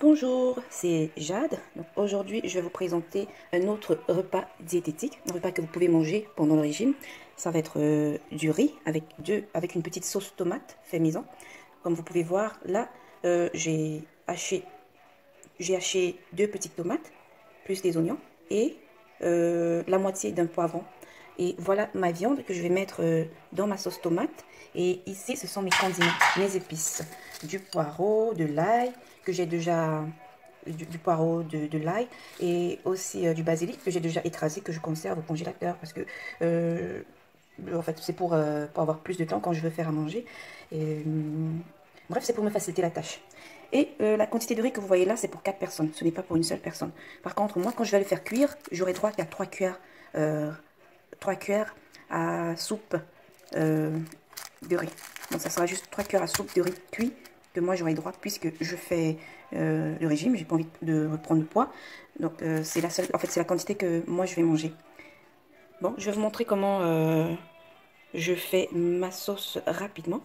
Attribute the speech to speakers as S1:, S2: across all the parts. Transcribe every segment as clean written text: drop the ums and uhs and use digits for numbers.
S1: Bonjour, c'est Jade. Aujourd'hui, je vais vous présenter un autre repas diététique, un repas que vous pouvez manger pendant le régime. Ça va être du riz avec une petite sauce tomate fait maison. Comme vous pouvez voir, là, j'ai haché deux petites tomates, plus des oignons et la moitié d'un poivron. Et voilà ma viande que je vais mettre dans ma sauce tomate. Et ici, ce sont mes condiments, mes épices. Du poireau, de l'ail, que j'ai déjà... Du poireau, de l'ail et aussi du basilic que j'ai déjà écrasé, que je conserve au congélateur parce que en fait c'est pour avoir plus de temps quand je veux faire à manger. Et, bref, c'est pour me faciliter la tâche. Et la quantité de riz que vous voyez là, c'est pour 4 personnes. Ce n'est pas pour une seule personne. Par contre, moi, quand je vais le faire cuire, j'aurai droit qu'à 3 cuillères, 3 cuillères à soupe de riz. Donc, ça sera juste 3 cuillères à soupe de riz cuit que moi, j'aurai droit puisque je fais le régime. J'ai pas envie de reprendre le poids. Donc, c'est la seule... En fait, c'est la quantité que moi, je vais manger. Bon, je vais vous montrer comment je fais ma sauce rapidement.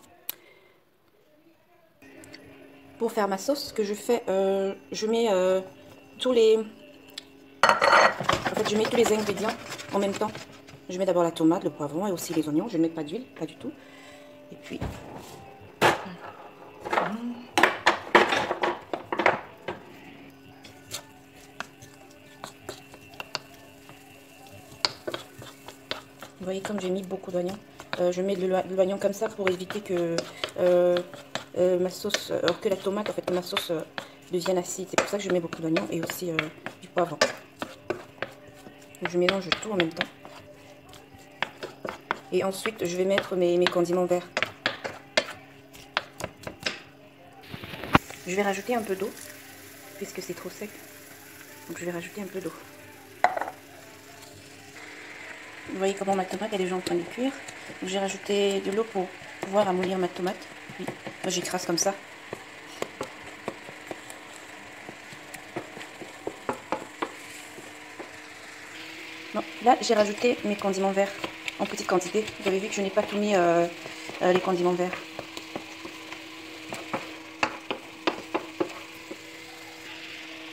S1: Pour faire ma sauce, ce que je fais, je mets tous les... En fait, je mets tous les ingrédients en même temps. Je mets d'abord la tomate, le poivron et aussi les oignons. Je ne mets pas d'huile, pas du tout. Et puis... Vous voyez comme j'ai mis beaucoup d'oignons. Je mets de l'oignon comme ça pour éviter que ma sauce, que la tomate, en fait, que ma sauce devienne acide. C'est pour ça que je mets beaucoup d'oignons et aussi du poivron. Donc, je mélange tout en même temps. Et ensuite, je vais mettre mes condiments verts. Je vais rajouter un peu d'eau, puisque c'est trop sec. Donc je vais rajouter un peu d'eau. Vous voyez comment ma tomate est déjà en train de cuire. J'ai rajouté de l'eau pour pouvoir amollir ma tomate. Puis, moi j'écrase comme ça. Bon, là j'ai rajouté mes condiments verts en petite quantité. Vous avez vu que je n'ai pas tout mis les condiments verts.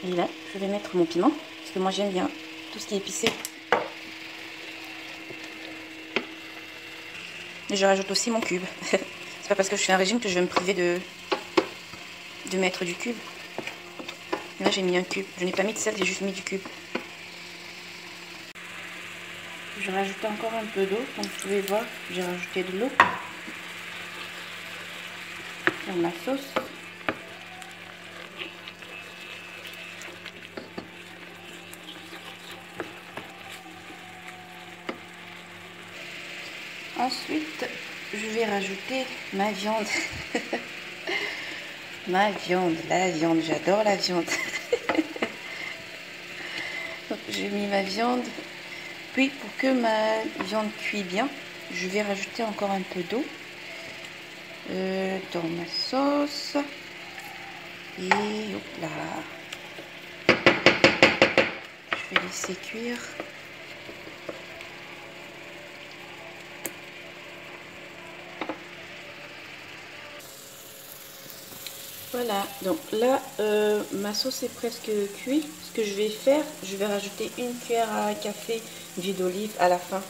S1: Et là, je vais mettre mon piment, parce que moi j'aime bien tout ce qui est épicé. Et je rajoute aussi mon cube. C'est pas parce que je fais un régime que je vais me priver de mettre du cube. Et là j'ai mis un cube. Je n'ai pas mis de sel, j'ai juste mis du cube. Je rajoute encore un peu d'eau, comme vous pouvez voir, j'ai rajouté de l'eau dans ma sauce. Ensuite, je vais rajouter ma viande. Ma viande, la viande, j'adore la viande. Donc, j'ai mis ma viande. Puis, pour que ma viande cuise bien, je vais rajouter encore un peu d'eau dans ma sauce. Et hop là. Je vais laisser cuire. Voilà, donc là, ma sauce est presque cuite. Ce que je vais faire, je vais rajouter une cuillère à café d'huile d'olive à la fin.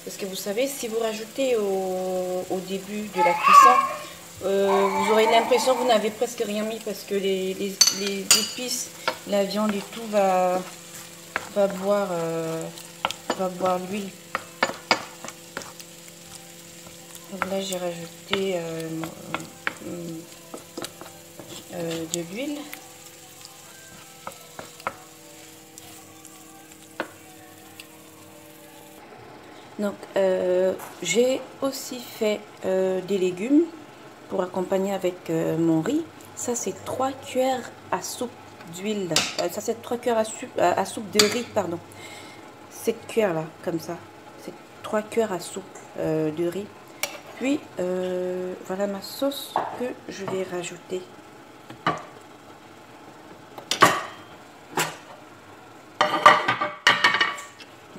S1: Parce que vous savez, si vous rajoutez au début de la cuisson, vous aurez l'impression que vous n'avez presque rien mis parce que les épices, la viande et tout va boire l'huile. Donc là, j'ai rajouté de l'huile. Donc j'ai aussi fait des légumes pour accompagner avec mon riz. Ça c'est 3 cuillères à soupe d'huile. Ça c'est 3 cuillères à soupe de riz, pardon. Cette cuillère là, comme ça. C'est 3 cuillères à soupe de riz. Puis voilà ma sauce que je vais rajouter.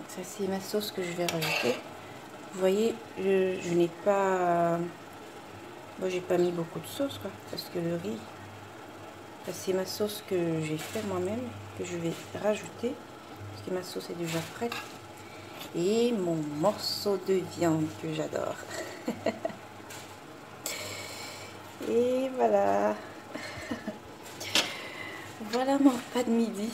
S1: Ça c'est ma sauce que je vais rajouter. Vous voyez, je n'ai pas... Moi j'ai pas mis beaucoup de sauce quoi, parce que le riz... C'est ma sauce que j'ai fait moi-même, que je vais rajouter, parce que ma sauce est déjà prête. Et mon morceau de viande que j'adore. Et voilà. Voilà mon repas de midi.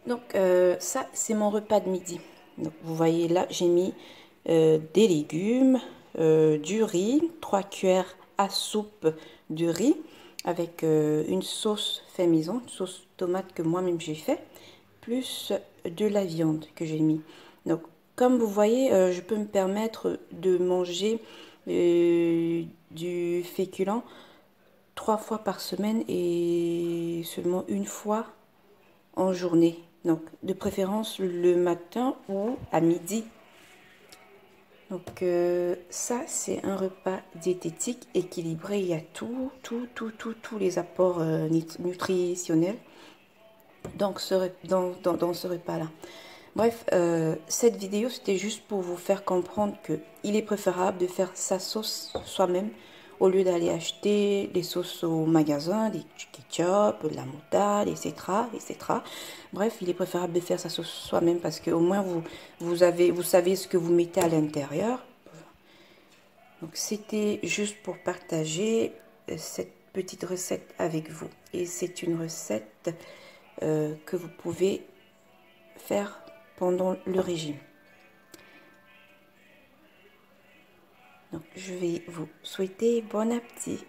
S1: Donc ça, c'est mon repas de midi. Donc vous voyez là, j'ai mis des légumes, du riz, 3 cuillères à soupe de riz avec une sauce fait maison, une sauce tomate que moi-même j'ai fait, plus de la viande que j'ai mis. Donc comme vous voyez, je peux me permettre de manger du féculent 3 fois par semaine et seulement une fois en journée. Donc, de préférence le matin ou à midi. Donc, ça, c'est un repas diététique équilibré. Il y a tous les apports nutritionnels dans ce repas-là. Bref, cette vidéo, c'était juste pour vous faire comprendre que il est préférable de faire sa sauce soi-même au lieu d'aller acheter les sauces au magasin, des ketchup, de la moutarde, etc., etc. Bref, il est préférable de faire sa sauce soi-même parce que au moins vous savez ce que vous mettez à l'intérieur. Donc, c'était juste pour partager cette petite recette avec vous. Et c'est une recette que vous pouvez faire pendant le régime. Donc, je vais vous souhaiter bon appétit.